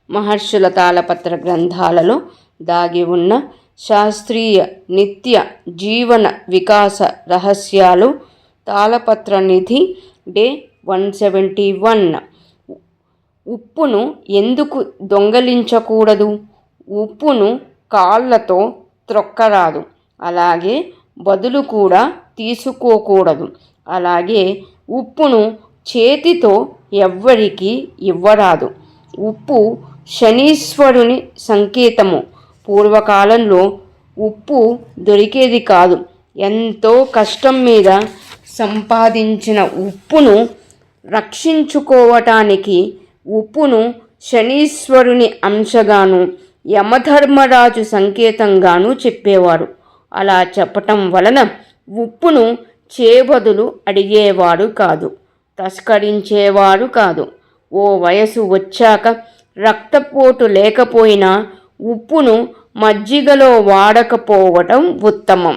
మహర్షుల తాళపత్ర గ్రంథాలలో దాగి ఉన్న శాస్త్రీయ నిత్య జీవన వికాస రహస్యాలు. తాళపత్ర నిధి డే 171. ఉప్పును ఎందుకు దొంగలించకూడదు? ఉప్పును కాళ్ళతో త్రొక్కరాదు, అలాగే బదులు కూడా తీసుకోకూడదు. అలాగే ఉప్పును చేతితో ఎవ్వరికీ ఇవ్వరాదు. ఉప్పు శనీశ్వరుని సంకేతము. పూర్వకాలంలో ఉప్పు దొరికేది కాదు. ఎంతో కష్టం మీద సంపాదించిన ఉప్పును రక్షించుకోవటానికి ఉప్పును శనీశ్వరుని అంశగాను, యమధర్మరాజు సంకేతంగాను చెప్పేవారు. అలా చెప్పటం వలన ఉప్పును చేబదులు అడిగేవారు కాదు, తస్కరించేవారు కాదు. ఓ వయసు వచ్చాక రక్తపోటు లేకపోయినా ఉప్పును మజ్జిగలో వాడకపోవటం ఉత్తమం.